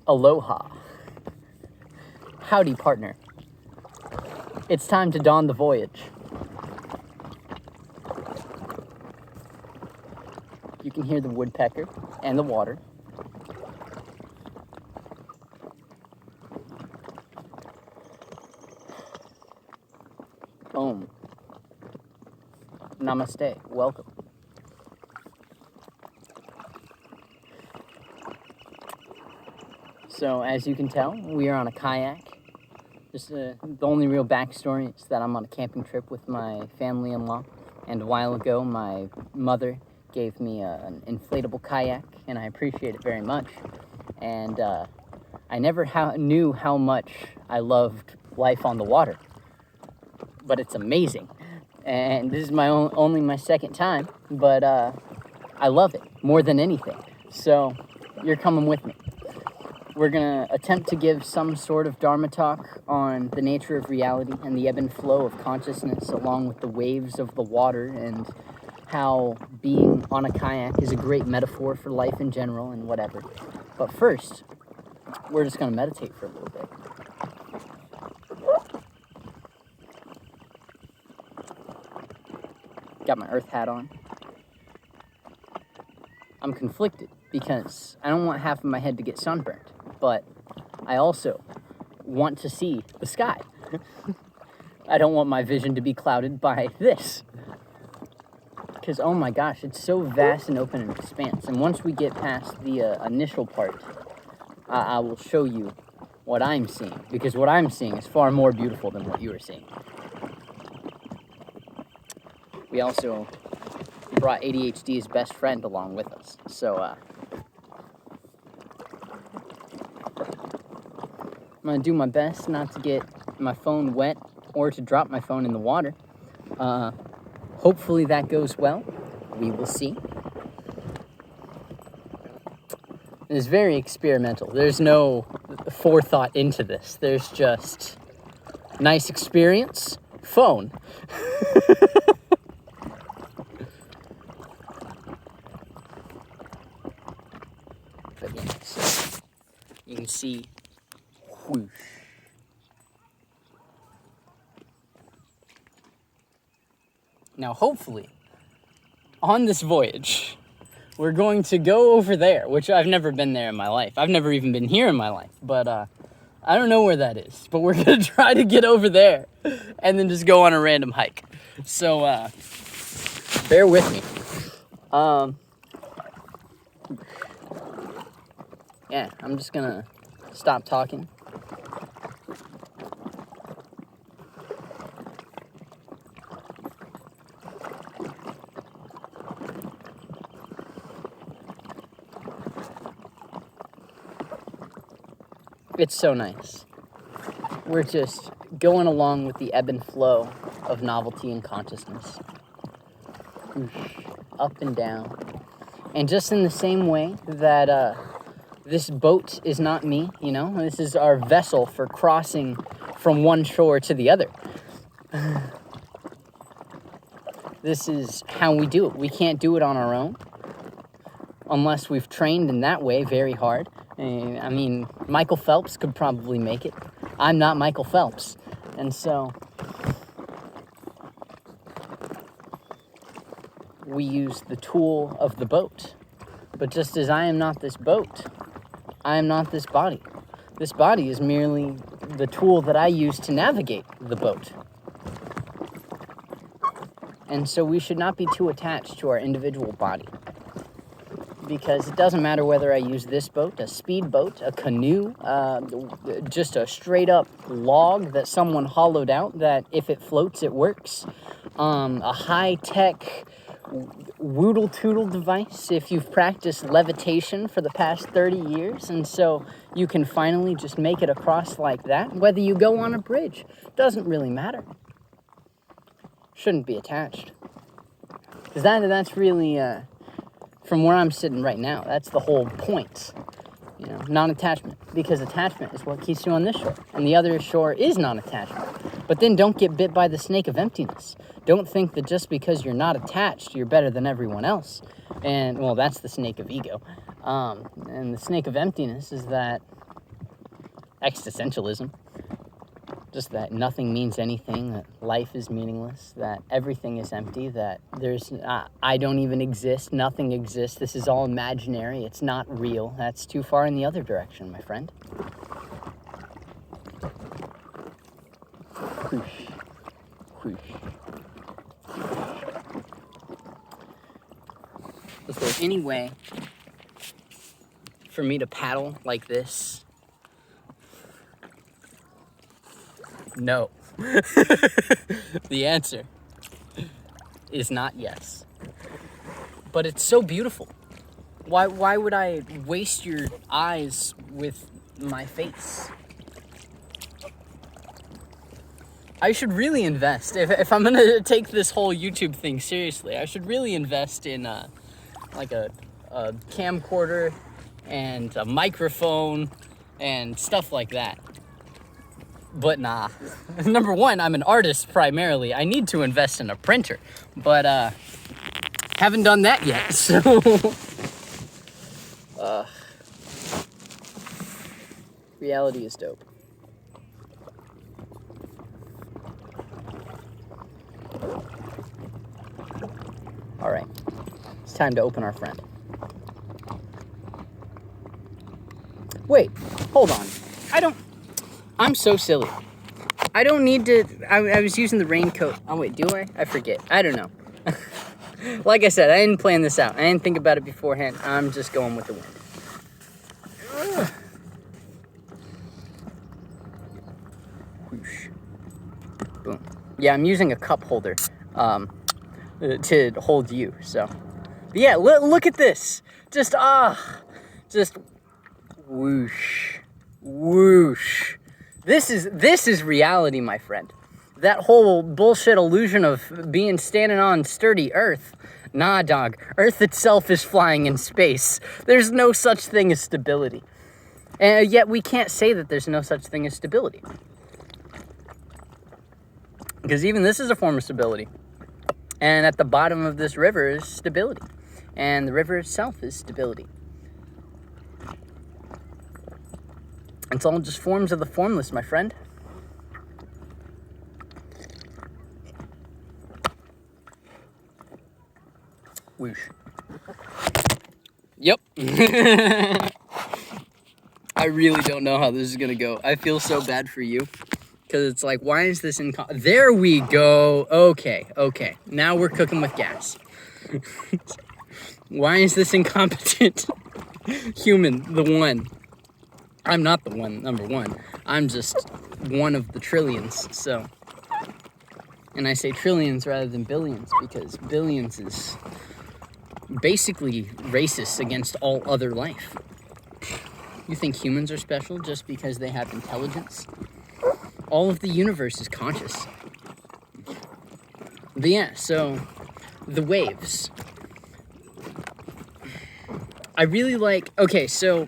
Aloha. Howdy, partner. It's time to don the voyage. You can hear the woodpecker and the water. Om. Namaste. Welcome. So, as you can tell, we are on a kayak. Just the only real backstory is that I'm on a camping trip with my family-in-law, and a while ago my mother gave me an inflatable kayak, and I appreciate it very much. And I never knew how much I loved life on the water, but it's amazing. And this is only my second time, but I love it more than anything. So you're coming with me. We're going to attempt to give some sort of Dharma talk on the nature of reality and the ebb and flow of consciousness, along with the waves of the water, and how being on a kayak is a great metaphor for life in general and whatever. But first, we're just going to meditate for a little bit. Got my earth hat on. I'm conflicted because I don't want half of my head to get sunburned, but I also want to see the sky. I don't want my vision to be clouded by this. Because, oh my gosh, it's so vast and open and expanse. And once we get past the initial part, I will show you what I'm seeing. Because what I'm seeing is far more beautiful than what you are seeing. We also brought ADHD's best friend along with us. So, I'm going to do my best not to get my phone wet or to drop my phone in the water. Hopefully that goes well. We will see. It's very experimental. There's no forethought into this. There's just nice experience, phone. But yeah, so you can see whoosh. Now, hopefully, on this voyage, we're going to go over there, which I've never been there in my life. I've never even been here in my life, but I don't know where that is. But we're going to try to get over there and then just go on a random hike. So, bear with me. Yeah, I'm just going to stop talking. It's so nice. We're just going along with the ebb and flow of novelty and consciousness. Up and down. And just in the same way that this boat is not me, you know? This is our vessel for crossing from one shore to the other. This is how we do it. We can't do it on our own unless we've trained in that way very hard. I mean, Michael Phelps could probably make it. I'm not Michael Phelps. And so we use the tool of the boat. But just as I am not this boat, I am not this body. This body is merely the tool that I use to navigate the boat. And so we should not be too attached to our individual body. Because it doesn't matter whether I use this boat, a speedboat, a canoe, just a straight-up log that someone hollowed out that if it floats, it works. A high-tech woodle-toodle device if you've practiced levitation for the past 30 years, and so you can finally just make it across like that. Whether you go on a bridge, doesn't really matter. Shouldn't be attached. Because that's really... from where I'm sitting right now, that's the whole point, you know, non-attachment, because attachment is what keeps you on this shore, and the other shore is non-attachment. But then don't get bit by the snake of emptiness. Don't think that just because you're not attached, you're better than everyone else. And, well, that's the snake of ego. And the snake of emptiness is that existentialism. Just that nothing means anything, that life is meaningless, that everything is empty, that I don't even exist, nothing exists, this is all imaginary, it's not real. That's too far in the other direction, my friend. Whoosh. Whoosh. Is there any way for me to paddle like this? No. The answer is not yes. But it's so beautiful. Why would I waste your eyes with my face? I should really invest. If I'm gonna take this whole YouTube thing seriously, I should really invest in like a camcorder and a microphone and stuff like that. But nah. Number one, I'm an artist primarily. I need to invest in a printer, but haven't done that yet. So reality is dope. All right, it's time to open our friend. Wait, hold on. I'm so silly. I don't need to, I was using the raincoat. Oh wait, do I? I forget. I don't know. Like I said, I didn't plan this out. I didn't think about it beforehand. I'm just going with the wind. Whoosh. Boom. Yeah, I'm using a cup holder to hold you, so. But yeah, look at this. Just whoosh, whoosh. This is reality, my friend. That whole bullshit illusion of standing on sturdy Earth. Nah, dog. Earth itself is flying in space. There's no such thing as stability. And yet we can't say that there's no such thing as stability. Because even this is a form of stability. And at the bottom of this river is stability. And the river itself is stability. It's all just forms of the formless, my friend. Whoosh. Yep. I really don't know how this is gonna go. I feel so bad for you. Because it's like, why is this there we go. Okay. Now we're cooking with gas. Why is this incompetent human the one? I'm not the one, number one. I'm just one of the trillions, so. And I say trillions rather than billions because billions is basically racist against all other life. You think humans are special just because they have intelligence? All of the universe is conscious. But yeah, so the waves. I really like, okay, so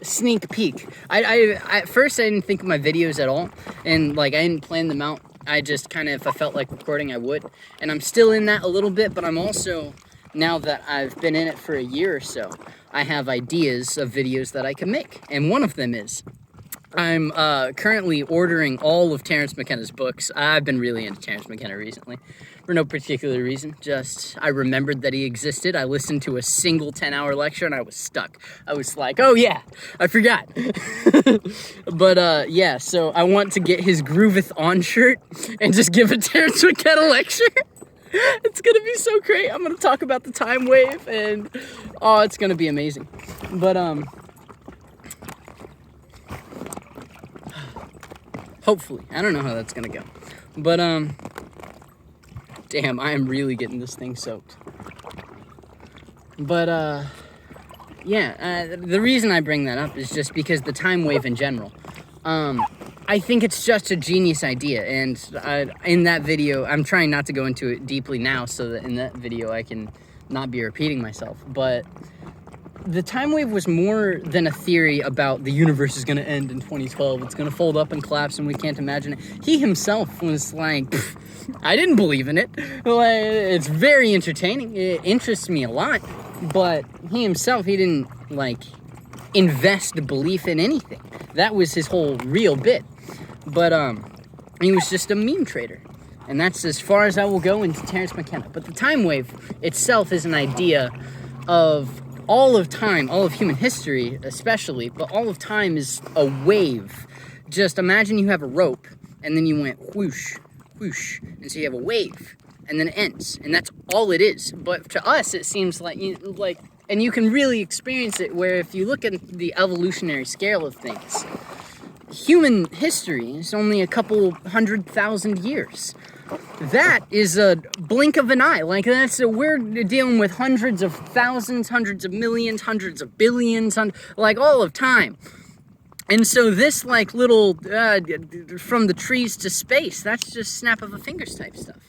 sneak peek. I at first I didn't think of my videos at all, and like I didn't plan them out. I just kind of, if I felt like recording, I would. And I'm still in that a little bit, but I'm also, now that I've been in it for a year or so, I have ideas of videos that I can make. And one of them is, I'm currently ordering all of Terence McKenna's books. I've been really into Terence McKenna recently, for no particular reason. Just, I remembered that he existed. I listened to a single 10-hour lecture and I was stuck. I was like, oh yeah, I forgot. But yeah, so I want to get his Grooveth On shirt and just give a Terence McKenna lecture. It's gonna be so great. I'm gonna talk about the time wave and, oh, it's gonna be amazing. But, hopefully. I don't know how that's gonna go. But, damn, I am really getting this thing soaked. But, yeah, the reason I bring that up is just because the time wave in general. I think it's just a genius idea, and in that video, I'm trying not to go into it deeply now so that in that video I can not be repeating myself, but the time wave was more than a theory about the universe is going to end in 2012. It's going to fold up and collapse and we can't imagine it. He himself was like, I didn't believe in it. Like, it's very entertaining. It interests me a lot. But he himself, he didn't, like, invest belief in anything. That was his whole real bit. But he was just a meme trader. And that's as far as I will go into Terence McKenna. But the time wave itself is an idea of all of time, all of human history especially, but all of time is a wave. Just imagine you have a rope, and then you went whoosh, whoosh, and so you have a wave, and then it ends, and that's all it is. But to us, it seems like, and you can really experience it where if you look at the evolutionary scale of things, human history is only a couple 100,000 years. That is a blink of an eye. Like, we're dealing with hundreds of thousands, hundreds of millions, hundreds of billions, like all of time. And so this, like, little, from the trees to space, that's just snap of a fingers type stuff.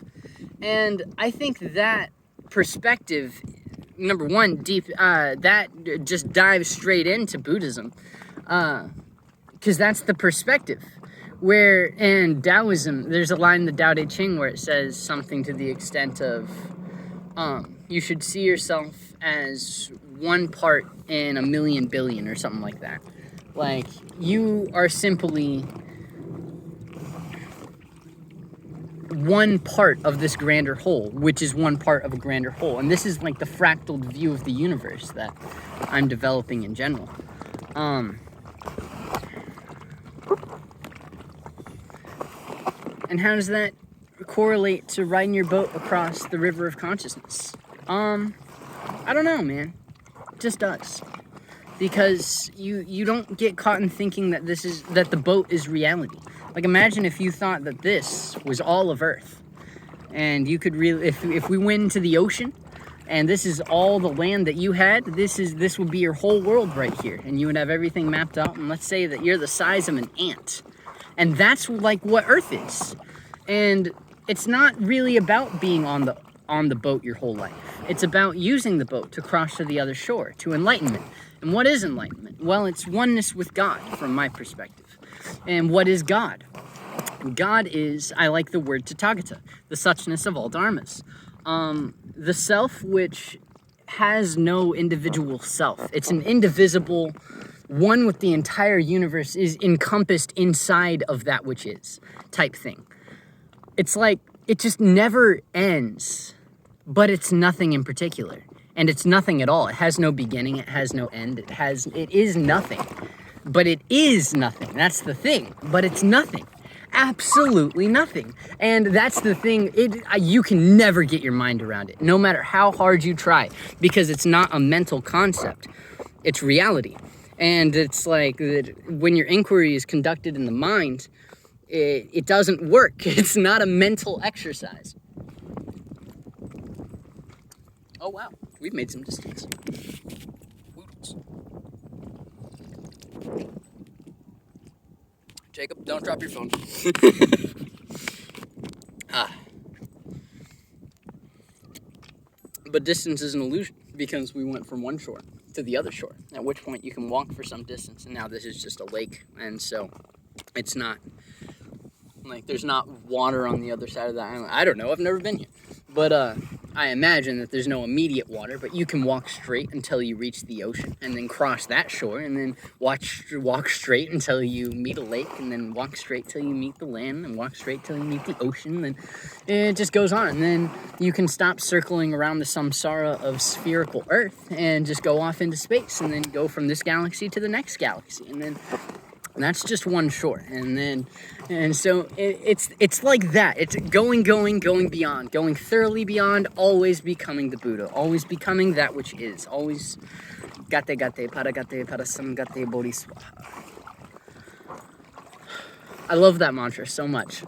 And I think that perspective, number one, deep, that just dives straight into Buddhism, because that's the perspective. Where in Taoism, there's a line in the Tao Te Ching where it says something to the extent of, you should see yourself as one part in a million billion or something like that. Like, you are simply one part of this grander whole, which is one part of a grander whole. And this is like the fractal view of the universe that I'm developing in general. And how does that correlate to riding your boat across the river of consciousness? I don't know, man. It just does. Because you don't get caught in thinking that that the boat is reality. Like, imagine if you thought that this was all of Earth. And you could really, if we went into the ocean, and this is all the land that you had, this would be your whole world right here. And you would have everything mapped out, and let's say that you're the size of an ant. And that's like what Earth is. And it's not really about being on the boat your whole life. It's about using the boat to cross to the other shore, to enlightenment. And what is enlightenment? Well, it's oneness with God, from my perspective. And what is God? God is, I like the word Tathagata, the suchness of all dharmas. The self which has no individual self. It's an indivisible one with the entire universe, is encompassed inside of that which is type thing. It's like, it just never ends, but it's nothing in particular. And it's nothing at all. It has no beginning, it has no end, it is nothing. But it is nothing, that's the thing. But it's nothing, absolutely nothing. And that's the thing, you can never get your mind around it, no matter how hard you try, because it's not a mental concept, it's reality. And it's like that when your inquiry is conducted in the mind, it doesn't work. It's not a mental exercise. Oh, wow. We've made some distance. Woodles. Jacob, don't drop your phone. But distance is an illusion, because we went from one shore to the other shore, at which point you can walk for some distance, and now this is just a lake, and so it's not, like, there's not water on the other side of the island. I don't know, I've never been here, but I imagine that there's no immediate water, but you can walk straight until you reach the ocean, and then cross that shore, and then walk straight until you meet a lake, and then walk straight till you meet the land, and walk straight till you meet the ocean, and it just goes on. And then you can stop circling around the samsara of spherical Earth, and just go off into space, and then go from this galaxy to the next galaxy, and then that's just one shore. And so it's like that. It's going beyond, going thoroughly beyond, always becoming the Buddha, always becoming that which is, always gate paragate parasamgate bodhiswaha. I love that mantra so much.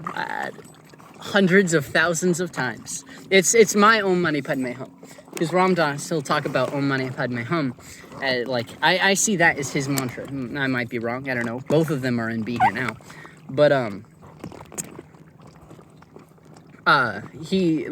Hundreds of thousands of times. It's my Om Mani Padme Hum. Because Ram Dass, he'll talk about Om Mani Padme Hum. I see that as his mantra. I might be wrong, I don't know. Both of them are in B here now. But, he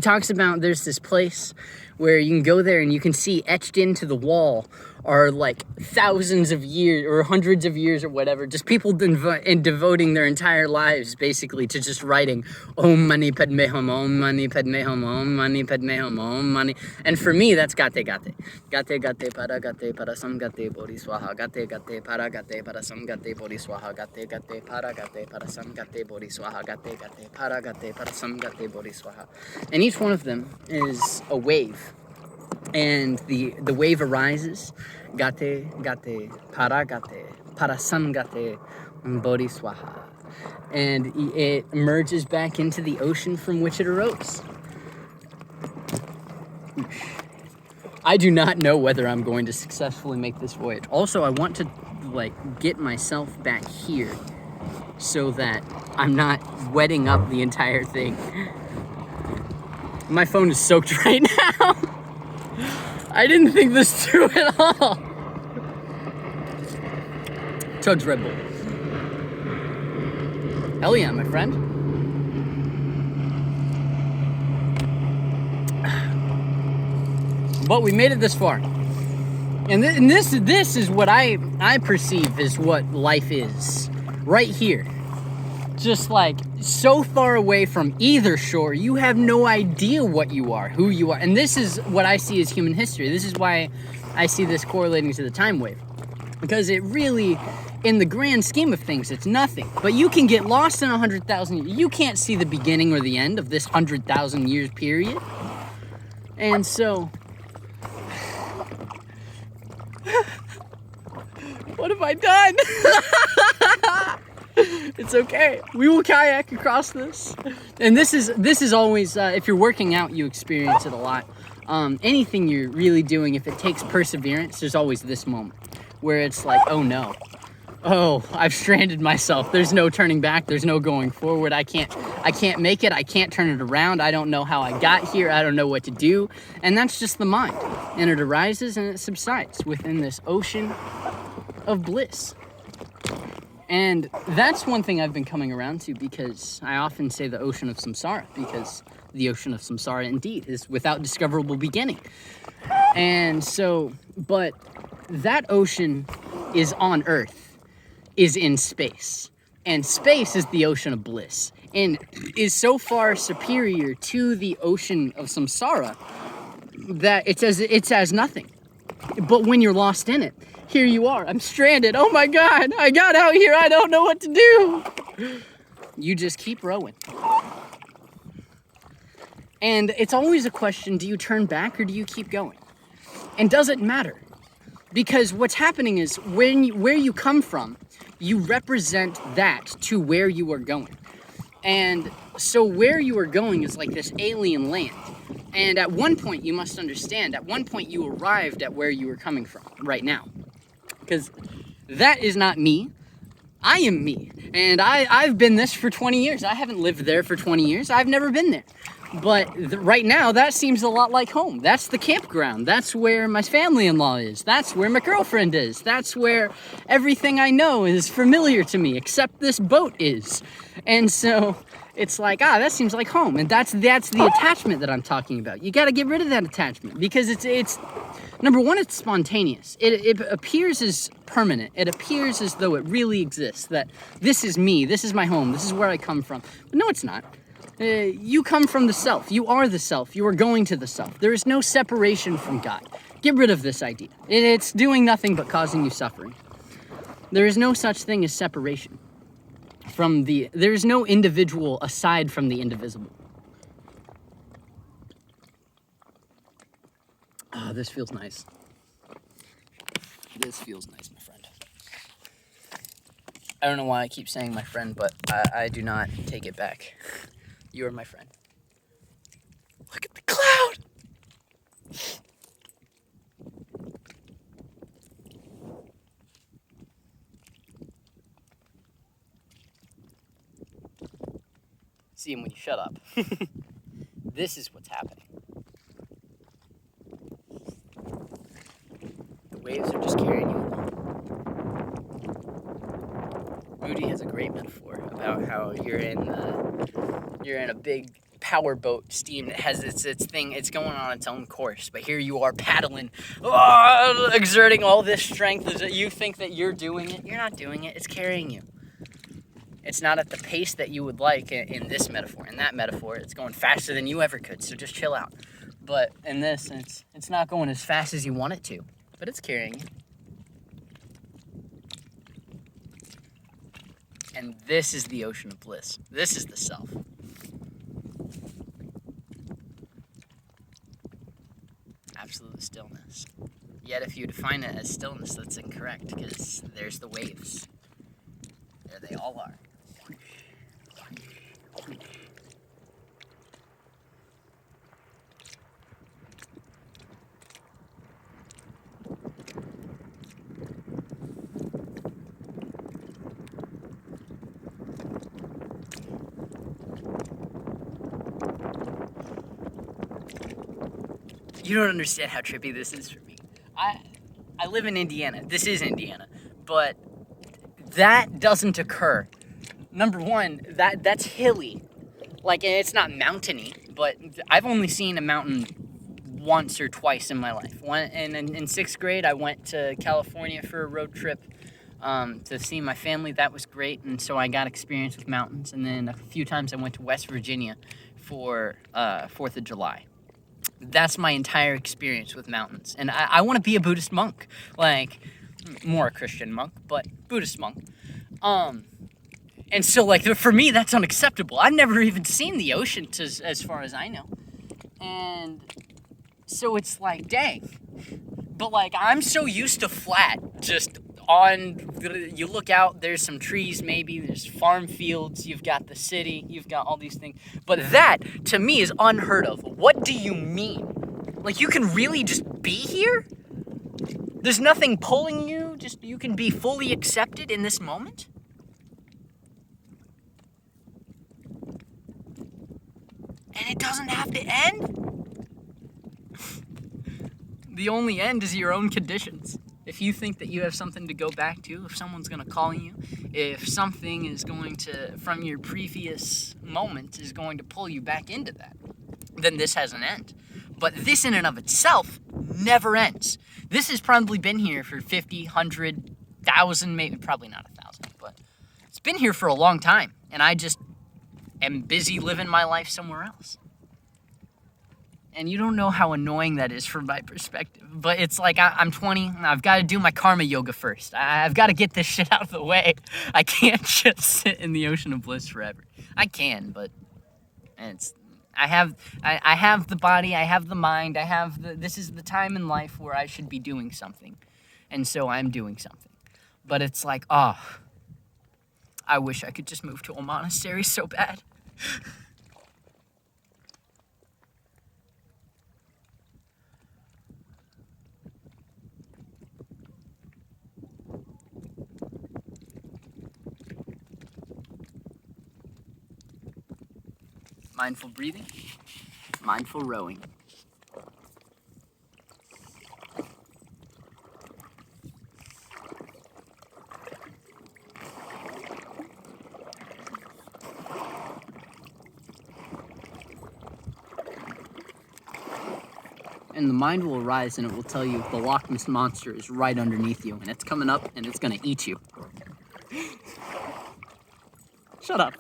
talks about, there's this place where you can go there and you can see etched into the wall are like thousands of years or hundreds of years or whatever, just people devoting their entire lives basically to just writing Om Mani Padme Hum, Om Mani Padme Hum, Om Mani Padme Hum, Om Mani. And for me, that's Gate Gate. Gate Gate Para Sam Gate Bodhi Swaha. Gate Gate Para Sam Gate Bodhi Swaha. Gate Gate Para Sam Gate Bodhi Swaha. Gate Gate Para Sam Gate Bodhi Swaha. And each one of them is a wave. And the wave arises, Gate, para Sam Gate, Bodhi Swaha. And it emerges back into the ocean from which it arose. I do not know whether I'm going to successfully make this voyage. Also, I want to get myself back here so that I'm not wetting up the entire thing. My phone is soaked right now. I didn't think this through at all. Tugs Red Bull. Hell yeah, my friend. But we made it this far. And this is what I perceive as what life is. Right here. Just so far away from either shore, you have no idea what you are, who you are. And this is what I see as human history. This is why I see this correlating to the time wave. Because it really, in the grand scheme of things, it's nothing. But you can get lost in 100,000 years. You can't see the beginning or the end of this 100,000 years period. And so... what have I done? It's okay. We will kayak across this. And this is always, if you're working out, you experience it a lot. Anything you're really doing, if it takes perseverance, there's always this moment where it's like, oh no. Oh, I've stranded myself. There's no turning back. There's no going forward. I can't make it. I can't turn it around. I don't know how I got here. I don't know what to do. And that's just the mind. And it arises and it subsides within this ocean of bliss. And that's one thing I've been coming around to, because I often say the ocean of samsara, because the ocean of samsara indeed is without discoverable beginning. And so, but that ocean is on Earth, is in space. And space is the ocean of bliss, and is so far superior to the ocean of samsara that it's as nothing. But when you're lost in it, here you are, I'm stranded. Oh my God, I got out here, I don't know what to do. You just keep rowing. And it's always a question, do you turn back or do you keep going? And does it matter? Because what's happening is where you come from, you represent that to where you are going. And so where you are going is like this alien land. And at one point, you must understand, at one point you arrived at where you were coming from right now. Because that is not me. I am me. And I've been this for 20 years. I haven't lived there for 20 years. I've never been there. But right now, that seems a lot like home. That's the campground. That's where my family-in-law is. That's where my girlfriend is. That's where everything I know is familiar to me, except this boat is. And so it's like, that seems like home. And that's the attachment that I'm talking about. You got to get rid of that attachment, because it's number one, it's spontaneous. It appears as permanent. It appears as though it really exists, that this is me, this is my home, this is where I come from. But no, it's not. You come from the self. You are the self. You are going to the self. There is no separation from God. Get rid of this idea. It's doing nothing but causing you suffering. There is no such thing as separation from there is no individual aside from the indivisible. Oh, this feels nice. This feels nice, my friend. I don't know why I keep saying my friend, but I do not take it back. You are my friend. Look at the cloud! See him when you shut up. This is what's happening. The waves are just carrying you along. Rudy has a great metaphor about how you're in a big power boat steam that has its thing. It's going on its own course. But here you are paddling, exerting all this strength. You think that you're doing it. You're not doing it. It's carrying you. It's not at the pace that you would like in this metaphor. In that metaphor, it's going faster than you ever could, so just chill out. But in this, it's not going as fast as you want it to, but it's carrying you. And this is the ocean of bliss. This is the self. Absolute stillness. Yet if you define it as stillness, that's incorrect, because there's the waves. There they all are. You don't understand how trippy this is for me. I live in Indiana. This is Indiana. But that doesn't occur. Number one, that's hilly. Like, it's not mountainy, but I've only seen a mountain once or twice in my life. In 6th grade, I went to California for a road trip to see my family. That was great, and so I got experience with mountains. And then a few times I went to West Virginia for 4th of July. That's my entire experience with mountains. And I want to be a Buddhist monk. Like, more a Christian monk, but Buddhist monk. And so, like, for me, that's unacceptable. I've never even seen the ocean, as far as I know. And so it's like, dang. But, like, I'm so used to flat, just you look out, there's some trees maybe, there's farm fields, you've got the city, you've got all these things. But that, to me, is unheard of. What do you mean? Like, you can really just be here? There's nothing pulling you, just you can be fully accepted in this moment? And it doesn't have to end? The only end is your own conditions. If you think that you have something to go back to, if someone's going to call you, if something is going to, from your previous moment, is going to pull you back into that, then this has an end. But this in and of itself never ends. This has probably been here for 50, 100, 1,000, maybe, probably not 1,000, but it's been here for a long time. And I just am busy living my life somewhere else. And you don't know how annoying that is from my perspective. But it's like, I'm 20, and I've got to do my karma yoga first. I've got to get this shit out of the way. I can't just sit in the ocean of bliss forever. I can, but I have the body, I have the mind, this is the time in life where I should be doing something. And so I'm doing something. But it's like, I wish I could just move to a monastery so bad. Mindful breathing, mindful rowing. And the mind will arise and it will tell you the Loch Ness Monster is right underneath you and it's coming up and it's gonna eat you. Shut up.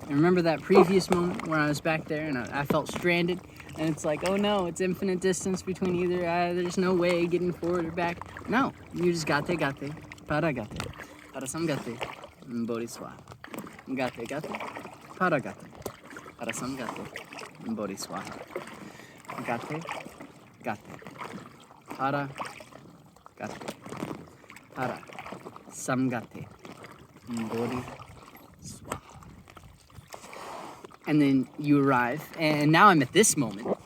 I remember that previous moment where I was back there and I felt stranded, and it's like, oh no, it's infinite distance between either, there's no way getting forward or back. No, you just gate, paragate, parasamgate, bodhiswa. Gate, paragate, parasamgate, bodhiswa. Gate, paragate, Hara. Samgate. Bodhi. Swaha. And then you arrive, and now I'm at this moment.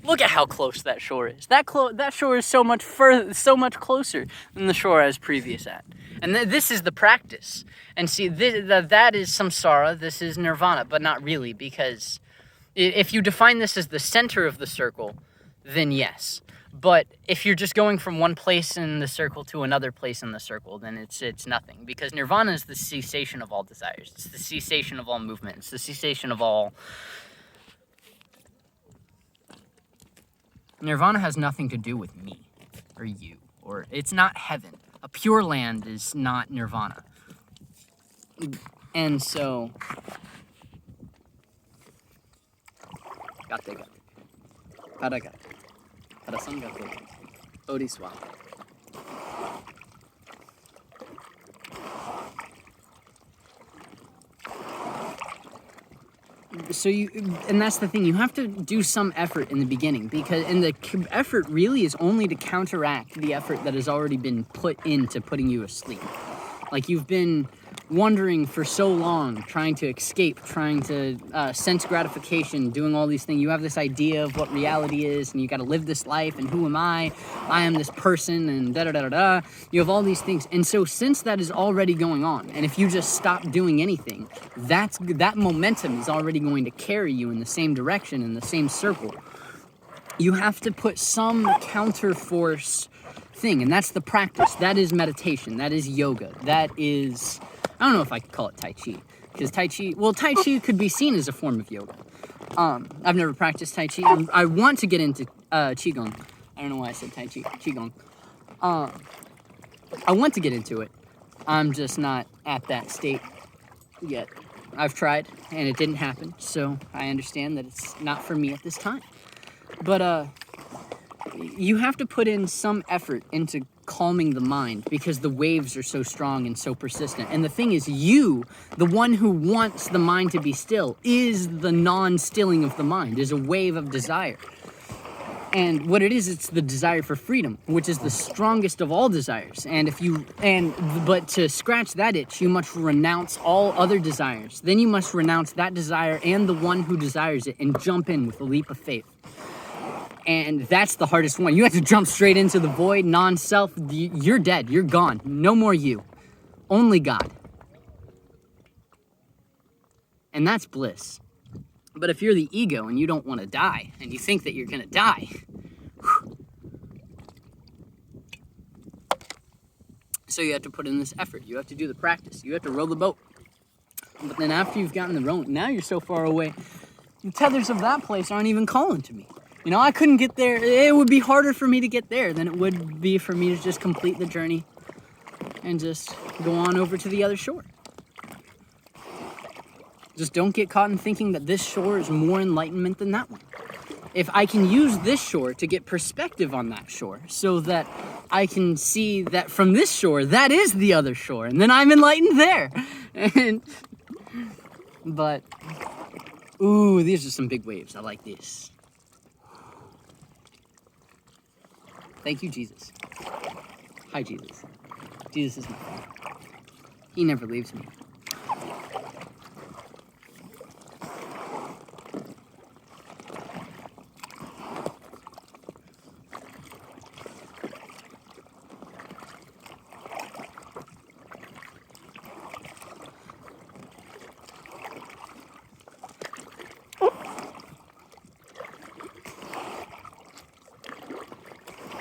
Look at how close that shore is. That shore is so much further, so much closer than the shore I was previous at. And this is the practice. And see, that is samsara, this is nirvana, but not really, because if you define this as the center of the circle, then yes. But if you're just going from one place in the circle to another place in the circle, then it's nothing. Because nirvana is the cessation of all desires. It's the cessation of all movement. It's the cessation of all... Nirvana has nothing to do with me or you. Or it's not heaven. A pure land is not nirvana. And so... Gate. Paragate. Parasangate. Odiswa. So and that's the thing, you have to do some effort in the beginning, and the effort really is only to counteract the effort that has already been put into putting you asleep. Like, you've been wandering for so long, trying to escape, trying to sense gratification, doing all these things. You have this idea of what reality is, and you got to live this life, and who am I? I am this person, and da-da-da-da-da. You have all these things. And so since that is already going on, and if you just stop doing anything, that momentum is already going to carry you in the same direction, in the same circle. You have to put some counter-force thing, and that's the practice. That is meditation. That is yoga. That is... I don't know if I could call it Tai Chi, because Tai Chi could be seen as a form of yoga. I've never practiced Tai Chi. I want to get into Qigong. I don't know why I said Tai Chi. Qigong. I want to get into it. I'm just not at that state yet. I've tried, and it didn't happen, so I understand that it's not for me at this time. But you have to put in some effort into calming the mind, because the waves are so strong and so persistent. And the thing is, you, the one who wants the mind to be still, is the non-stilling of the mind, is a wave of desire. And what it is, it's the desire for freedom, which is the strongest of all desires. But to scratch that itch, you must renounce all other desires. Then you must renounce that desire and the one who desires it, and jump in with a leap of faith. And that's the hardest one. You have to jump straight into the void, non-self. You're dead. You're gone. No more you. Only God. And that's bliss. But if you're the ego and you don't want to die, and you think that you're going to die, so you have to put in this effort. You have to do the practice. You have to row the boat. But then after you've gotten the rowing, now you're so far away, the tethers of that place aren't even calling to me. You know, I couldn't get there. It would be harder for me to get there than it would be for me to just complete the journey and just go on over to the other shore. Just don't get caught in thinking that this shore is more enlightenment than that one. If I can use this shore to get perspective on that shore, so that I can see that from this shore, that is the other shore, and then I'm enlightened there. But, ooh, these are some big waves. I like this. Thank you, Jesus. Hi, Jesus. Jesus is my friend. He never leaves me.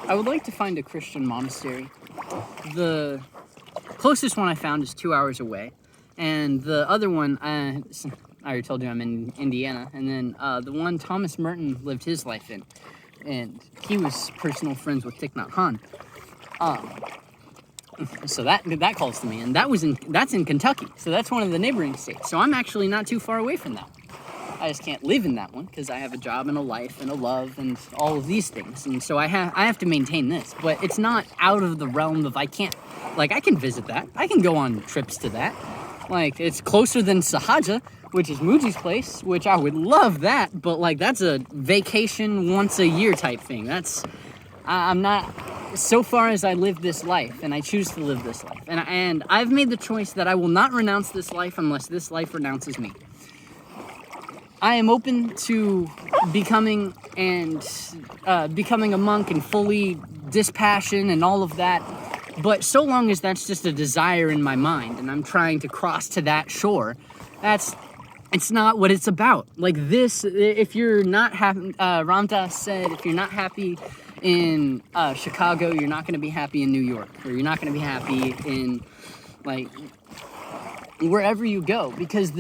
I would like to find a Christian monastery. The closest one I found is 2 hours away, and the other one, I already told you I'm in Indiana, and then the one Thomas Merton lived his life in, and he was personal friends with Thich Nhat Hanh. So that calls to me, and that's in Kentucky, so that's one of the neighboring states. So I'm actually not too far away from that one. I just can't live in that one because I have a job and a life and a love and all of these things, and so I have to maintain this. But it's not out of the realm of I can visit that. I can go on trips to that. Like, it's closer than Sahaja, which is Muji's place, which I would love that. But like, that's a vacation once a year type thing. I'm not so far as I live this life, and I choose to live this life, and I've made the choice that I will not renounce this life unless this life renounces me. I am open to becoming a monk and fully dispassion and all of that, but so long as that's just a desire in my mind and I'm trying to cross to that shore, it's not what it's about. Like this, if you're not happy, Ram Dass said, if you're not happy in Chicago, you're not going to be happy in New York, or you're not going to be happy in, like, wherever you go, because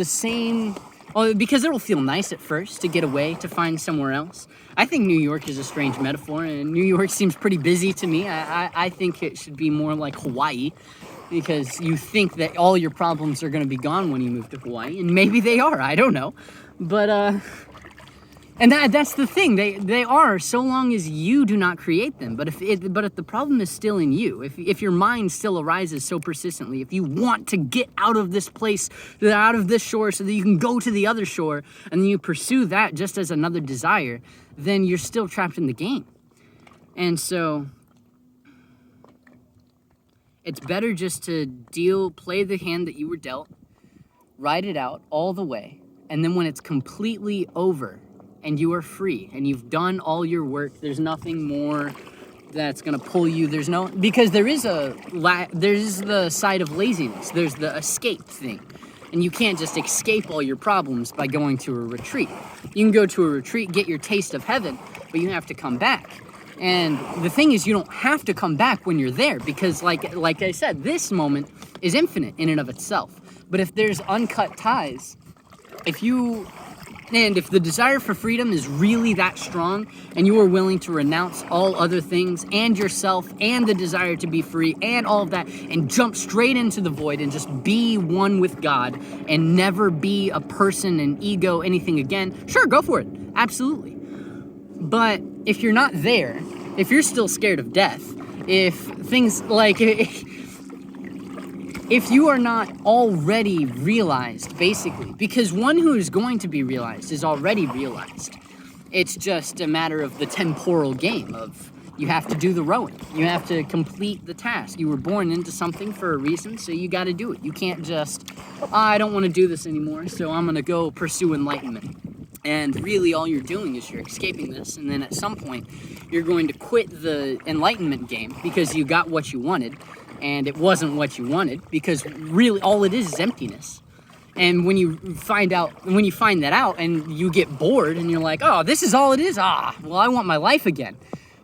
because it'll feel nice at first to get away, to find somewhere else. I think New York is a strange metaphor, and New York seems pretty busy to me. I think it should be more like Hawaii, because you think that all your problems are going to be gone when you move to Hawaii, and maybe they are, I don't know. But, and that's the thing, they are, so long as you do not create them. But if the problem is still in you, if your mind still arises so persistently, if you want to get out of this place, out of this shore, so that you can go to the other shore, and then you pursue that just as another desire, then you're still trapped in the game. And so it's better just to play the hand that you were dealt, ride it out all the way, and then when it's completely over and you are free and you've done all your work, there's nothing more that's gonna pull you. Because there is the side of laziness. There's the escape thing. And you can't just escape all your problems by going to a retreat. You can go to a retreat, get your taste of heaven, but you have to come back. And the thing is, you don't have to come back when you're there, because like I said, this moment is infinite in and of itself. But if there's uncut ties, if the desire for freedom is really that strong, and you are willing to renounce all other things and yourself and the desire to be free and all of that, and jump straight into the void and just be one with God and never be a person, an ego, anything again, sure, go for it. Absolutely. But if you're not there, if you're still scared of death, if you are not already realized, basically, because one who is going to be realized is already realized. It's just a matter of the temporal game of you have to do the rowing. You have to complete the task. You were born into something for a reason, so you got to do it. You can't just, I don't want to do this anymore, so I'm going to go pursue enlightenment. And really all you're doing is you're escaping this, and then at some point you're going to quit the enlightenment game because you got what you wanted, and it wasn't what you wanted, because really all it is emptiness. And when you find that out and you get bored and you're like, oh, this is all it is? Well, I want my life again.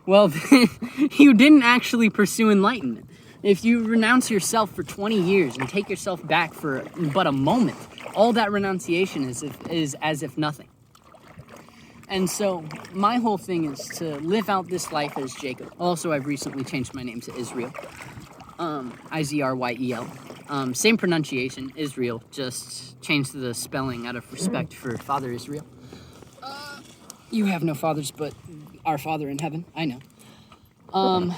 Well, then you didn't actually pursue enlightenment. If you renounce yourself for 20 years and take yourself back for but a moment, all that renunciation is as if nothing. And so my whole thing is to live out this life as Jacob. Also, I've recently changed my name to Israel. Izryel. Same pronunciation, Israel, just changed the spelling out of respect for Father Israel. You have no fathers but our Father in heaven, I know. But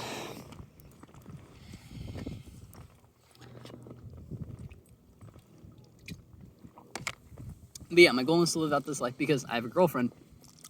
yeah, my goal is to live out this life because I have a girlfriend.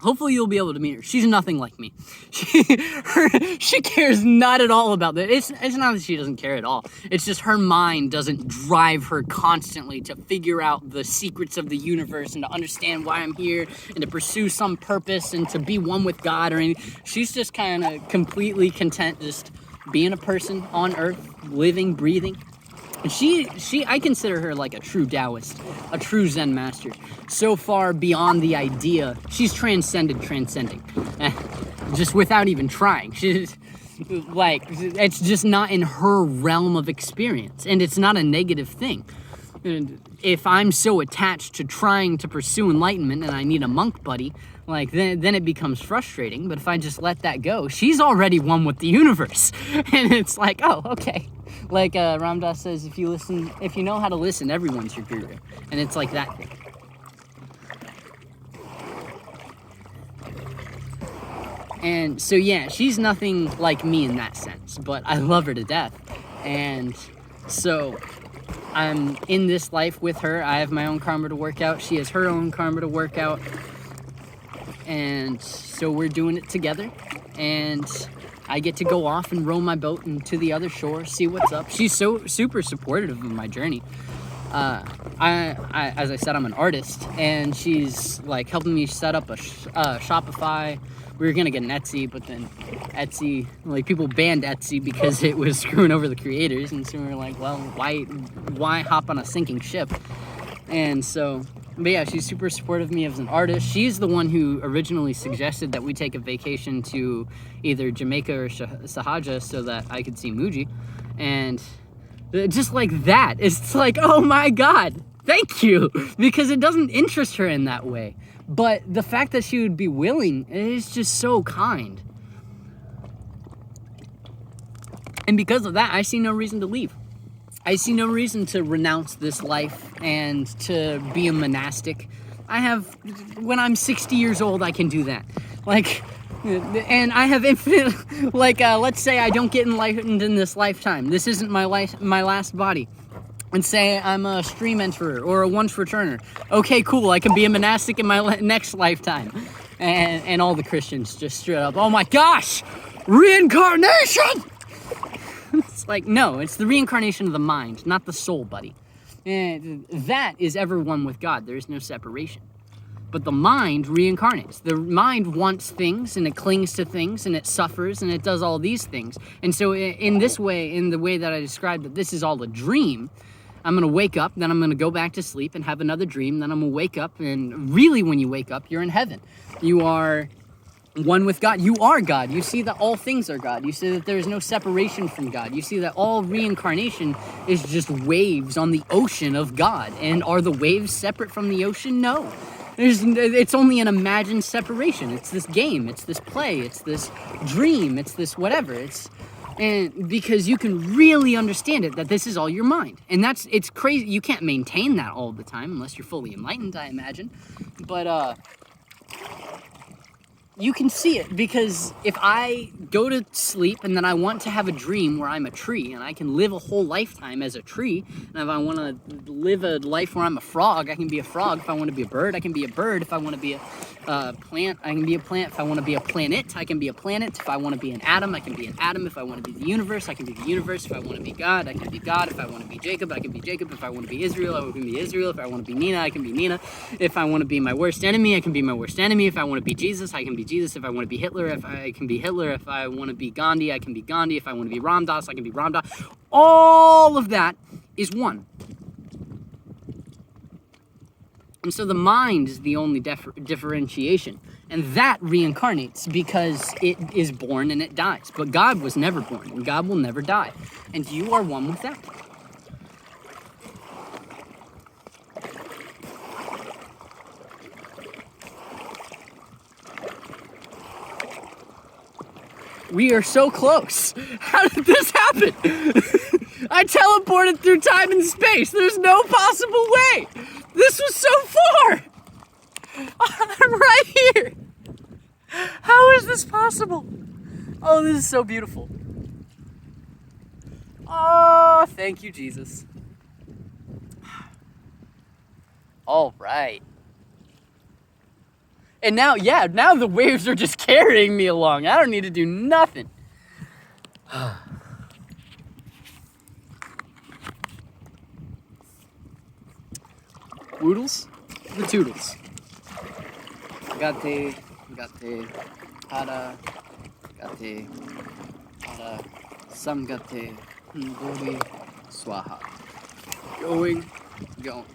Hopefully you'll be able to meet her. She's nothing like me. She cares not at all about that. It's not that she doesn't care at all. It's just her mind doesn't drive her constantly to figure out the secrets of the universe and to understand why I'm here and to pursue some purpose and to be one with God or anything. She's just kind of completely content just being a person on earth, living, breathing. And I consider her like a true Taoist, a true Zen master. So far beyond the idea, she's transcending, just without even trying. She's like, it's just not in her realm of experience, and it's not a negative thing. And if I'm so attached to trying to pursue enlightenment and I need a monk buddy, like then it becomes frustrating. But if I just let that go, she's already one with the universe, and it's like, oh, okay. Like Ram Dass says, if you know how to listen, everyone's your guru. And it's like that thing. And so yeah, she's nothing like me in that sense, but I love her to death. And so I'm in this life with her. I have my own karma to work out. She has her own karma to work out. And so we're doing it together. And I get to go off and row my boat to the other shore, see what's up. She's so super supportive of my journey. As I said, I'm an artist, and she's like helping me set up a Shopify. We were gonna get an Etsy, but then Etsy, like, people banned Etsy because it was screwing over the creators, and so we were like, well, why hop on a sinking ship? And so, but yeah, she's super supportive of me as an artist. She's the one who originally suggested that we take a vacation to either Jamaica or Sahaja so that I could see Muji, and just like that, it's like, oh my God, thank you, because it doesn't interest her in that way. But the fact that she would be willing is just so kind. And because of that, I see no reason to leave. I see no reason to renounce this life and to be a monastic. When I'm 60 years old, I can do that. Like, and I have infinite, like, let's say I don't get enlightened in this lifetime. This isn't my last body. And say I'm a stream enterer or a once returner. Okay, cool, I can be a monastic in my next lifetime. And all the Christians just straight up, oh my gosh, reincarnation! It's like, no, it's the reincarnation of the mind, not the soul, buddy. And that is ever one with God. There is no separation. But the mind reincarnates. The mind wants things, and it clings to things, and it suffers, and it does all these things. And so in this way, in the way that I described that this is all a dream, I'm going to wake up, then I'm going to go back to sleep and have another dream, then I'm going to wake up, and really when you wake up, you're in heaven. You are one with God. You are God. You see that all things are God. You see that there is no separation from God. You see that all reincarnation is just waves on the ocean of God. And are the waves separate from the ocean? No. It's only an imagined separation. It's this game. It's this play. It's this dream. It's this whatever. And because you can really understand it, that this is all your mind. And it's crazy. You can't maintain that all the time unless you're fully enlightened, I imagine. But, you can see it, because if I go to sleep and then I want to have a dream where I'm a tree and I can live a whole lifetime as a tree, and if I want to live a life where I'm a frog, I can be a frog. If I want to be a bird, I can be a bird. If I want to be a plant, I can be a plant. If I want to be a planet, I can be a planet. If I want to be an atom, I can be an atom. If I want to be the universe, I can be the universe. If I want to be God, I can be God. If I want to be Jacob, I can be Jacob. If I want to be Israel, I can be Israel. If I want to be Nina, I can be Nina. If I want to be my worst enemy, I can be my worst enemy. If I want to be Jesus, I can be Jesus. If I want to be Hitler, I can be Hitler. If I want to be Gandhi, I can be Gandhi. If I want to be Ram Dass, I can be Ram Dass. All of that is one. And so the mind is the only differentiation. And that reincarnates because it is born and it dies. But God was never born, and God will never die. And you are one with that. We are so close. How did this happen? I teleported through time and space. There's no possible way. This was so far. I'm right here. How is this possible? Oh, this is so beautiful. Oh, thank you, Jesus. All right. And now the waves are just carrying me along. I don't need to do nothing. Woodles, the toodles. Gate, hara, samgate, ngori, swaha. Going beyond.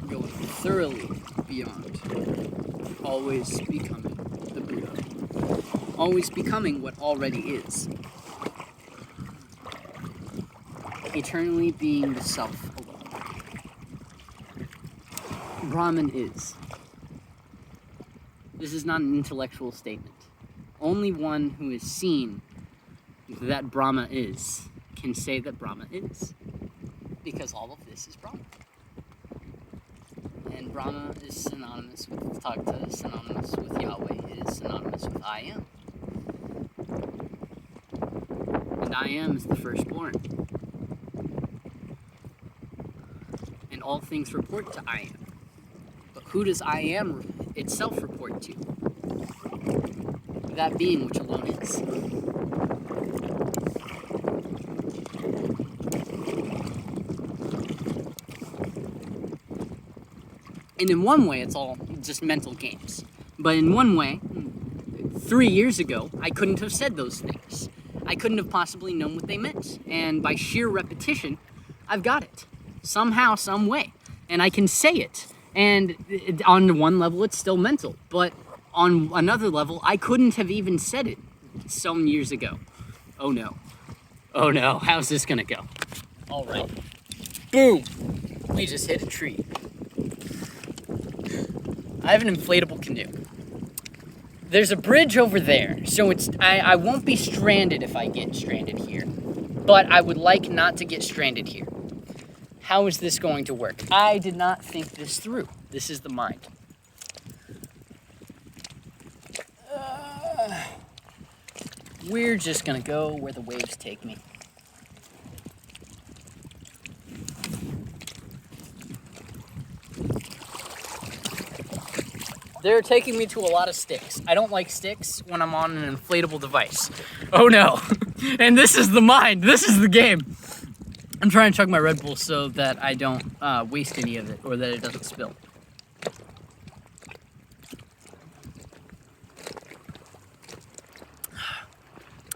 Going thoroughly beyond. Always becoming the Buddha. Always becoming what already is. Eternally being the self alone. Brahman is. This is not an intellectual statement. Only one who has seen that Brahma is can say that Brahma is. Because all of this is Brahma. And Brahma is synonymous with Tagta, is synonymous with Yahweh, is synonymous with I am. And I am is the firstborn. And all things report to I am. But who does I am itself report to? that being which alone is. And in one way, it's all just mental games. But in one way, 3 years ago, I couldn't have said those things. I couldn't have possibly known what they meant. And by sheer repetition, I've got it. Somehow, some way. And I can say it. And on one level, it's still mental. But on another level, I couldn't have even said it some years ago. Oh no. Oh no, how's this gonna go? All right. Boom! We just hit a tree. I have an inflatable canoe. There's a bridge over there, so I won't be stranded if I get stranded here. But I would like not to get stranded here. How is this going to work? I did not think this through. This is the mind. We're just gonna go where the waves take me. They're taking me to a lot of sticks. I don't like sticks when I'm on an inflatable device. Oh no. And this is the mind. This is the game. I'm trying to chug my Red Bull so that I don't waste any of it or that it doesn't spill.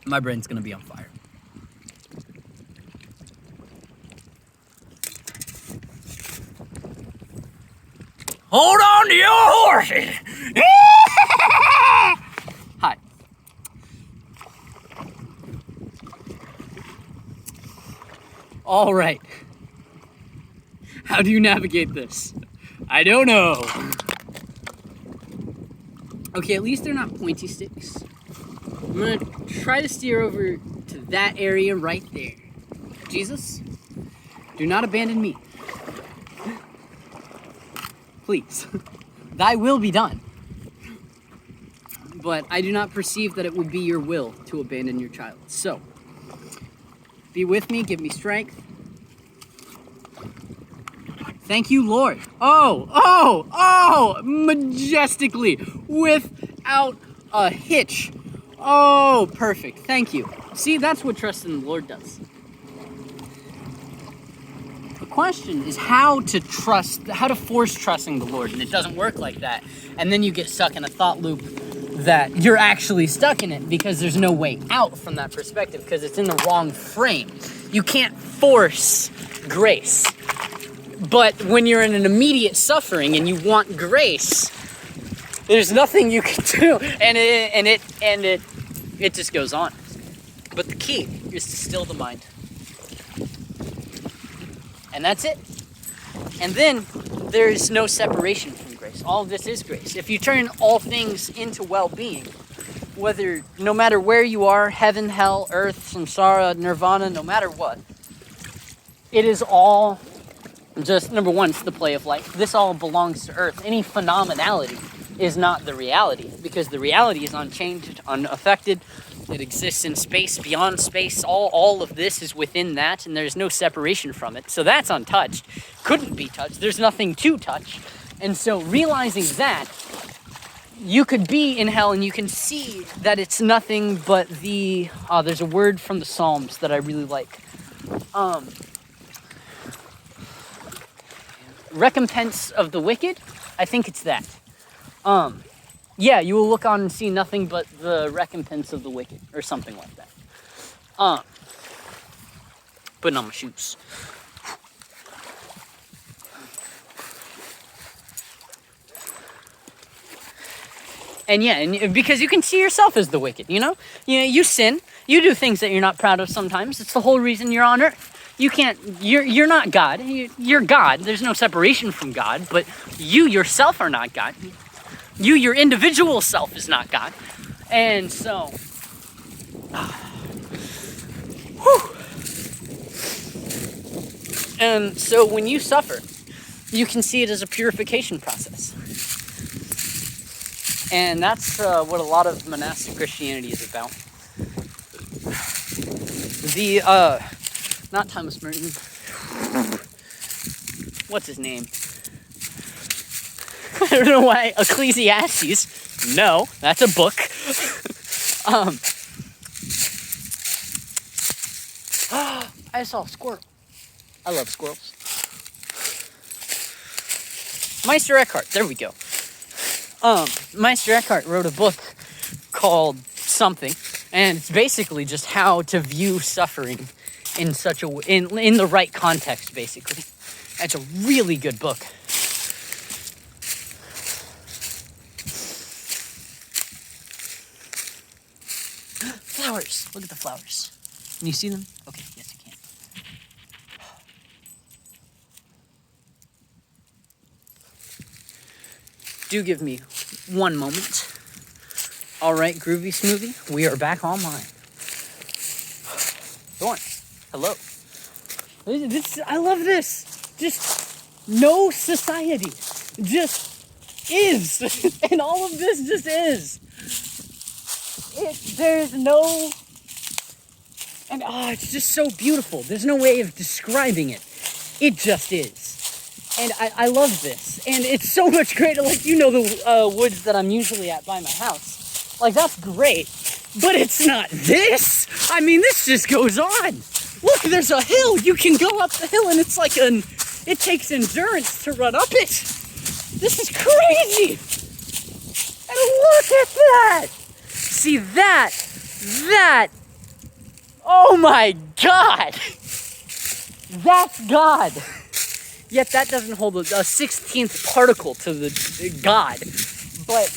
My brain's gonna be on fire. Hold on to your horses! Hi. All right. How do you navigate this? I don't know. Okay, at least they're not pointy sticks. I'm gonna try to steer over to that area right there. Jesus, do not abandon me. Please. Thy will be done. But I do not perceive that it would be your will to abandon your child. So, be with me, give me strength. Thank you, Lord. Oh, majestically, without a hitch. Oh, perfect, thank you. See, that's what trust in the Lord does. The question is how to force trusting the Lord, and it doesn't work like that. And then you get stuck in a thought loop that you're actually stuck in it because there's no way out from that perspective because it's in the wrong frame. You can't force grace. But when you're in an immediate suffering and you want grace, there's nothing you can do, and it just goes on. But the key is to still the mind. And that's it. And then there's no separation from grace. All of this is grace. If you turn all things into well-being, no matter where you are, heaven, hell, earth, samsara, nirvana, no matter what, it is all just, number one, it's the play of life. This all belongs to earth. Any phenomenality is not the reality, because the reality is unchanged, unaffected. It exists in space, beyond space. All of this is within that, and there's no separation from it. So that's untouched. Couldn't be touched. There's nothing to touch. And so realizing that, you could be in hell and you can see that it's nothing but there's a word from the Psalms that I really like. Recompense of the wicked? I think it's that. Yeah, you will look on and see nothing but the recompense of the wicked, or something like that. Putting on my shoes. And because you can see yourself as the wicked, you sin, you do things that you're not proud of sometimes. It's the whole reason you're on earth. You're not God. You're God. There's no separation from God, but you yourself are not God. You, your individual self, is not God. And so, and so when you suffer, you can see it as a purification process. And that's what a lot of monastic Christianity is about. Not Thomas Merton. What's his name? I don't know why. Ecclesiastes. No, that's a book. I saw a squirrel. I love squirrels. Meister Eckhart, there we go. Meister Eckhart wrote a book called something, and it's basically just how to view suffering in such a in the right context, basically. It's a really good book. Flowers. Look at the flowers. Can you see them? Okay, yes, you can. Do give me one moment. All right, Groovy Smoothie, we are back online. Thorn, hello. I love this. Just no society. Just is. And all of this just is. There's no... And it's just so beautiful. There's no way of describing it. It just is. And I love this. And it's so much greater. Like, you know the woods that I'm usually at by my house. Like, that's great. But it's not this. I mean, this just goes on. Look, there's a hill. You can go up the hill, and it's like it takes endurance to run up it. This is crazy. And look at that. See, that. Oh my God. That's God. Yet that doesn't hold a 16th particle to the God. But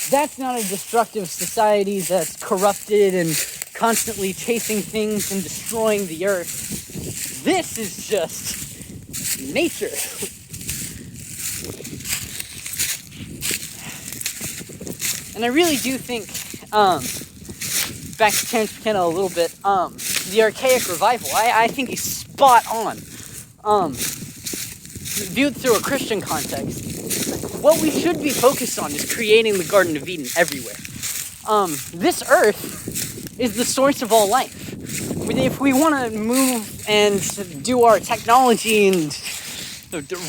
that's not a destructive society that's corrupted and constantly chasing things and destroying the earth. This is just nature. And I really do think, back to Terence McKenna a little bit, the archaic revival, I think he's spot on. Viewed through a Christian context, what we should be focused on is creating the Garden of Eden everywhere. This earth is the source of all life. If we want to move and do our technology and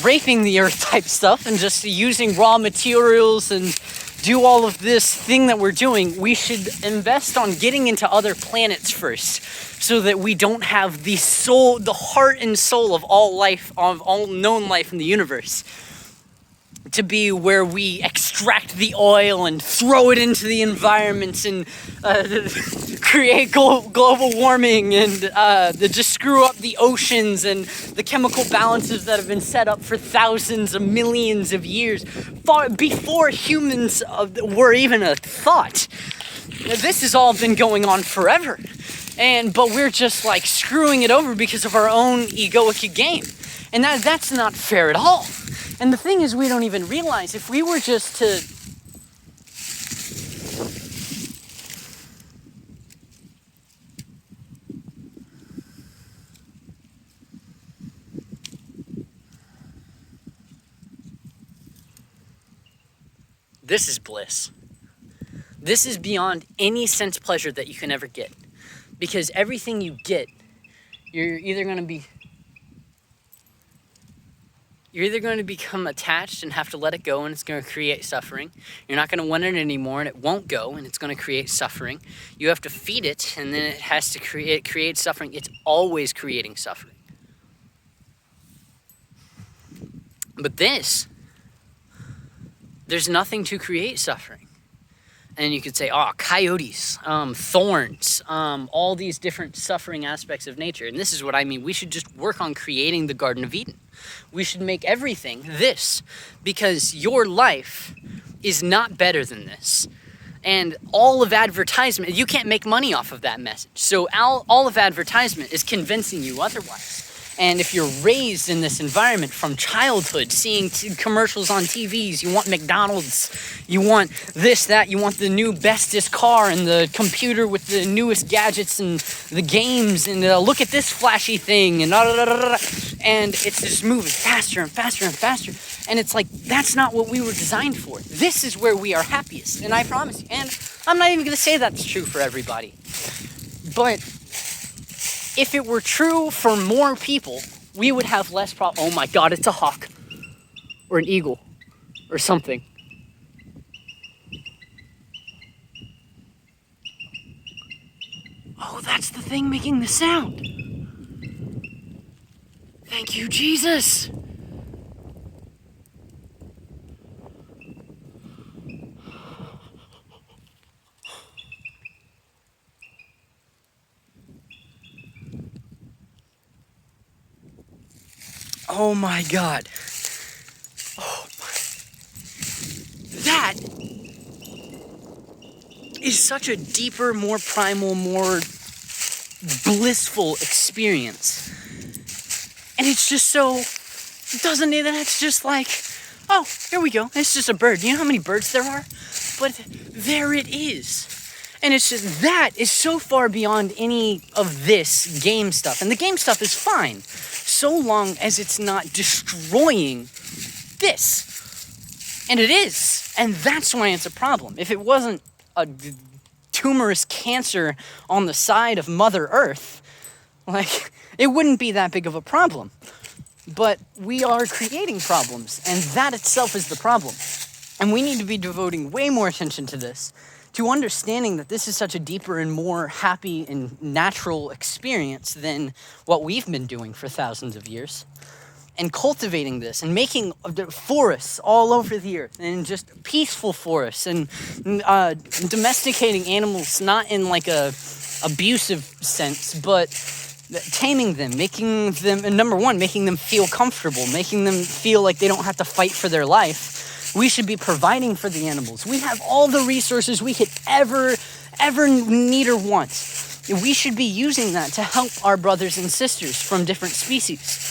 raping the earth type stuff and just using raw materials and do all of this thing that we're doing, we should invest on getting into other planets first, so that we don't have the heart and soul of all life, of all known life in the universe, to be where we extract the oil and throw it into the environment and create global warming and just screw up the oceans and the chemical balances that have been set up for thousands of millions of years, far before humans were even a thought. This has all been going on forever, but we're just like screwing it over because of our own egoic game, and that's not fair at all. And the thing is, we don't even realize, if we were just to this is bliss. This is beyond any sense pleasure that you can ever get. Because everything you get, you're either going to become attached and have to let it go, and it's going to create suffering. You're not going to want it anymore, and it won't go, and it's going to create suffering. You have to feed it, and then it has to create suffering. It's always creating suffering. But there's nothing to create suffering. And you could say, coyotes, thorns, all these different suffering aspects of nature. And this is what I mean. We should just work on creating the Garden of Eden. We should make everything this, because your life is not better than this. And all of advertisement, you can't make money off of that message. So all of advertisement is convincing you otherwise. And if you're raised in this environment from childhood, seeing commercials on TVs, you want McDonald's, you want this, that, you want the new bestest car and the computer with the newest gadgets and the games and look at this flashy thing and and it's just moving faster and faster and faster. And it's like, that's not what we were designed for. This is where we are happiest. And I promise you, and I'm not even going to say that's true for everybody. But if it were true for more people, we would have less problem. Oh my God, it's a hawk or an eagle or something. Oh, that's the thing making the sound. Thank you, Jesus. Oh my God. Oh my. That is such a deeper, more primal, more blissful experience. And it's just so, doesn't it? It's just like, oh, here we go. It's just a bird. You know how many birds there are? But there it is. And it's just, that is so far beyond any of this game stuff. And the game stuff is fine, so long as it's not destroying this. And it is. And that's why it's a problem. If it wasn't a tumorous cancer on the side of Mother Earth, like, it wouldn't be that big of a problem. But we are creating problems, and that itself is the problem. And we need to be devoting way more attention to this, to understanding that this is such a deeper and more happy and natural experience than what we've been doing for thousands of years. And cultivating this and making forests all over the earth, and just peaceful forests, and domesticating animals, not in like a abusive sense, but taming them, making them, number one, making them feel comfortable, making them feel like they don't have to fight for their life. We should be providing for the animals. We have all the resources we could ever need or want. We should be using that to help our brothers and sisters from different species.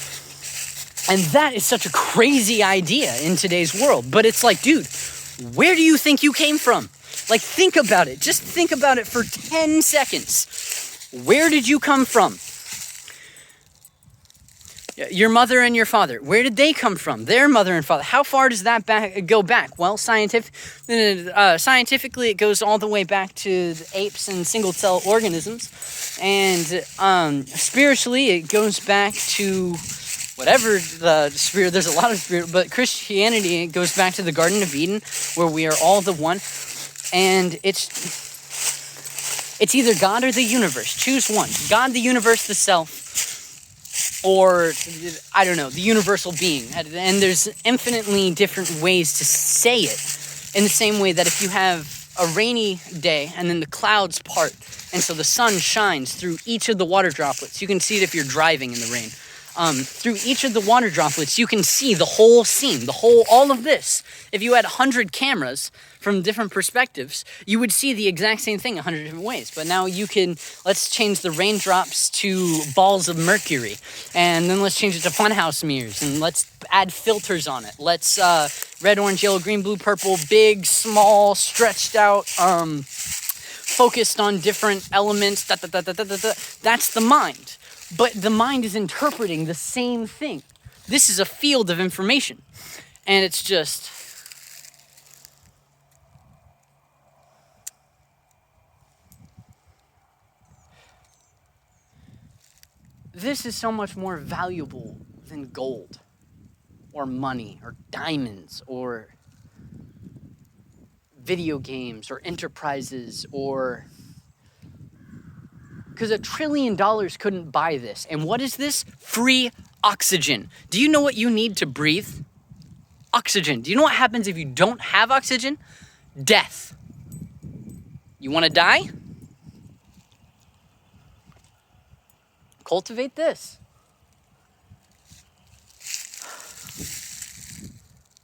And that is such a crazy idea in today's world. But it's like, dude, where do you think you came from? Like, think about it. Just think about it for 10 seconds. Where did you come from? Your mother and your father, where did they come from? Their mother and father. How far does that go back? Well, scientifically, it goes all the way back to the apes and single-cell organisms. And spiritually, it goes back to whatever the spirit. There's a lot of spirit, but Christianity, it goes back to the Garden of Eden, where we are all the one. And it's either God or the universe. Choose one. God, the universe, the self. Or, I don't know, the universal being. And there's infinitely different ways to say it. In the same way that if you have a rainy day and then the clouds part, and so the sun shines through each of the water droplets. You can see it if you're driving in the rain. Through each of the water droplets, you can see the whole scene, all of this. If you had 100 cameras from different perspectives, you would see the exact same thing 100 different ways. But now you can, let's change the raindrops to balls of mercury, and then let's change it to funhouse mirrors, and let's add filters on it. Let's, red, orange, yellow, green, blue, purple, big, small, stretched out, focused on different elements, That's the mind. But the mind is interpreting the same thing. This is a field of information. And it's just... This is so much more valuable than gold, or money, or diamonds, or video games, or enterprises, or... Because $1 trillion couldn't buy this. And what is this? Free oxygen. Do you know what you need to breathe? Oxygen. Do you know what happens if you don't have oxygen? Death. You want to die? Cultivate this.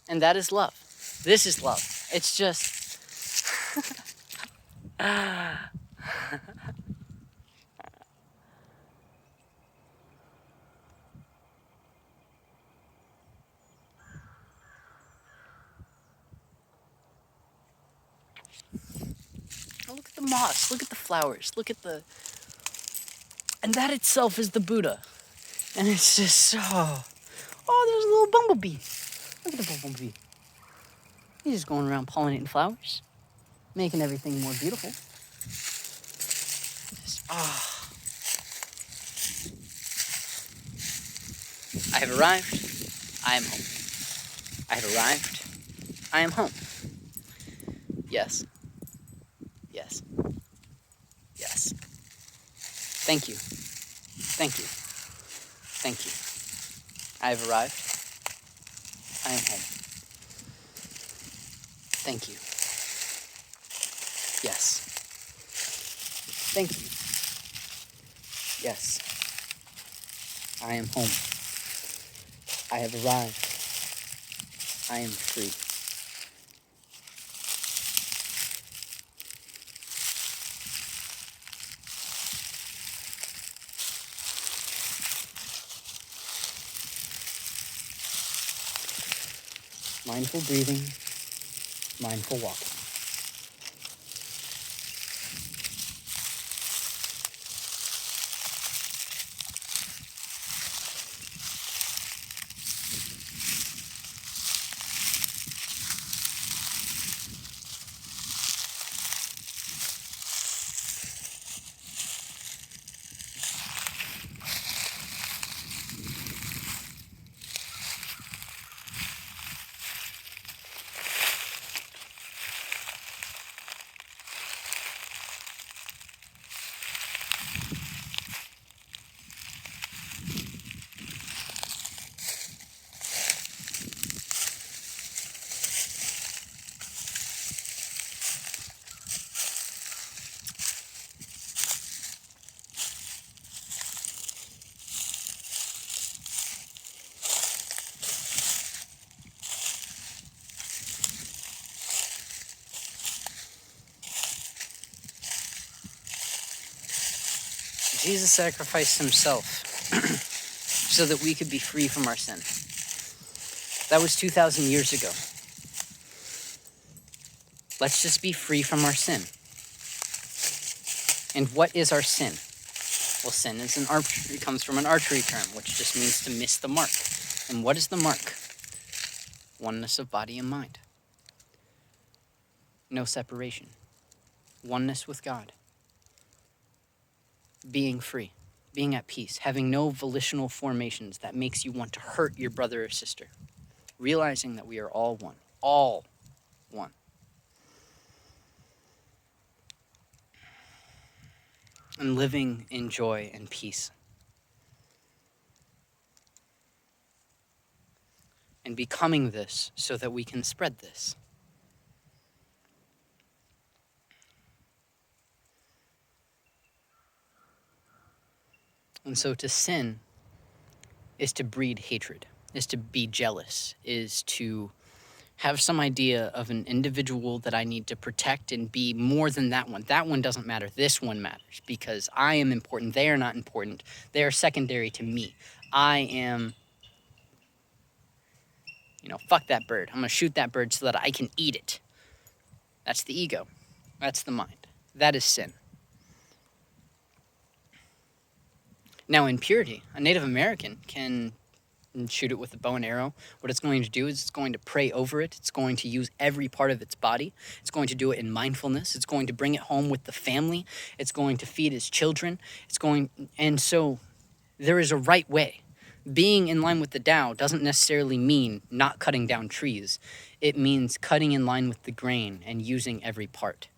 And that is love. This is love. It's just... Look at the moss, look at the flowers, look at the... And that itself is the Buddha. And it's just so... Oh, there's a little bumblebee. Look at the bumblebee. He's just going around pollinating flowers, making everything more beautiful. Just, I have arrived. I am home. I have arrived. I am home. Yes. Yes. Yes. Thank you. Thank you. Thank you. I have arrived. I am home. Thank you. Yes. Thank you. Yes. I am home. I have arrived. I am free. Mindful breathing, mindful walking. Jesus sacrificed himself so that we could be free from our sin. That was 2,000 years ago. Let's just be free from our sin. And what is our sin? Well, sin is it comes from an archery term, which just means to miss the mark. And what is the mark? Oneness of body and mind. No separation. Oneness with God. Being free. Being at peace. Having no volitional formations that makes you want to hurt your brother or sister. Realizing that we are all one. All one. And living in joy and peace. And becoming this so that we can spread this. And so to sin is to breed hatred, is to be jealous, is to have some idea of an individual that I need to protect and be more than that one. That one doesn't matter. This one matters because I am important. They are not important. They are secondary to me. I am, fuck that bird. I'm going to shoot that bird so that I can eat it. That's the ego. That's the mind. That is sin. Now, in purity, a Native American can shoot it with a bow and arrow. What it's going to do is it's going to pray over it. It's going to use every part of its body. It's going to do it in mindfulness. It's going to bring it home with the family. It's going to feed its children. And so there is a right way. Being in line with the Tao doesn't necessarily mean not cutting down trees. It means cutting in line with the grain and using every part.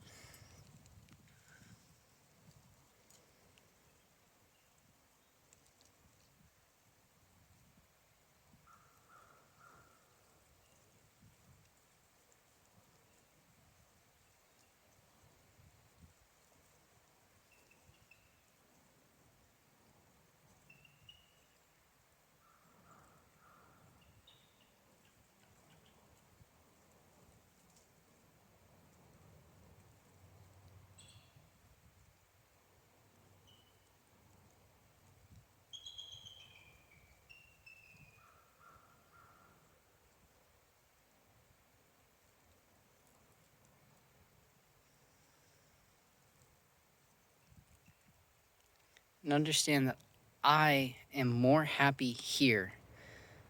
And understand that I am more happy here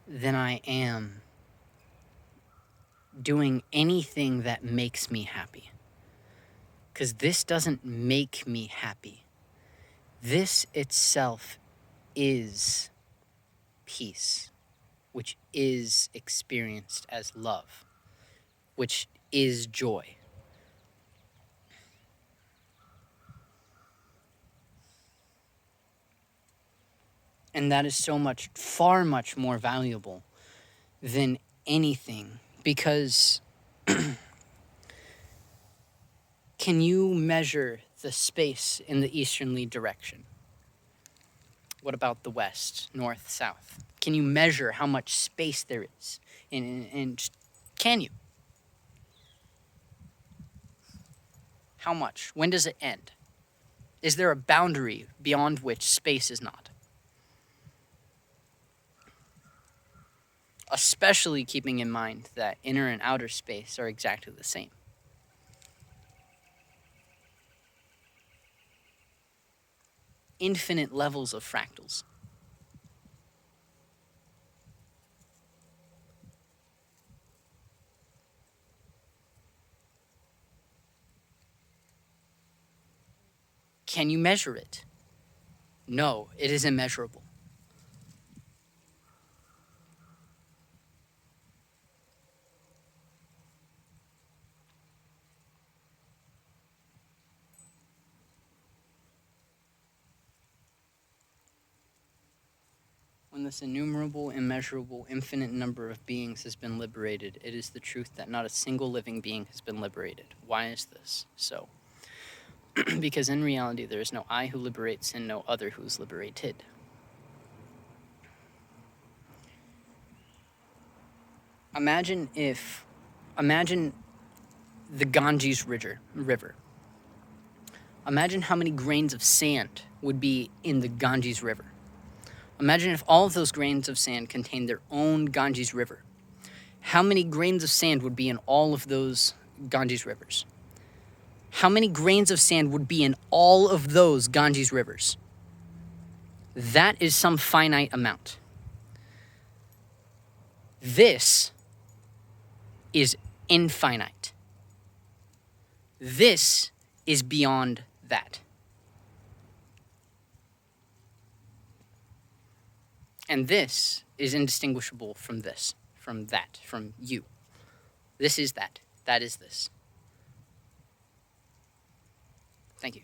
than I am doing anything that makes me happy. Because this doesn't make me happy. This itself is peace, which is experienced as love, which is joy. And that is so much, far much more valuable than anything, because can you measure the space in the easterly direction? What about the west, north, south? Can you measure how much space there is? And can you? How much? When does it end? Is there a boundary beyond which space is not? Especially keeping in mind that inner and outer space are exactly the same. Infinite levels of fractals. Can you measure it? No, it is immeasurable. When this innumerable, immeasurable, infinite number of beings has been liberated, it is the truth that not a single living being has been liberated. Why is this so? Because in reality, there is no I who liberates and no other who is liberated. Imagine the Ganges River. Imagine how many grains of sand would be in the Ganges River. Imagine if all of those grains of sand contained their own Ganges River. How many grains of sand would be in all of those Ganges rivers? How many grains of sand would be in all of those Ganges rivers? That is some finite amount. This is infinite. This is beyond that. And this is indistinguishable from this, from that, from you. This is that. That is this. Thank you.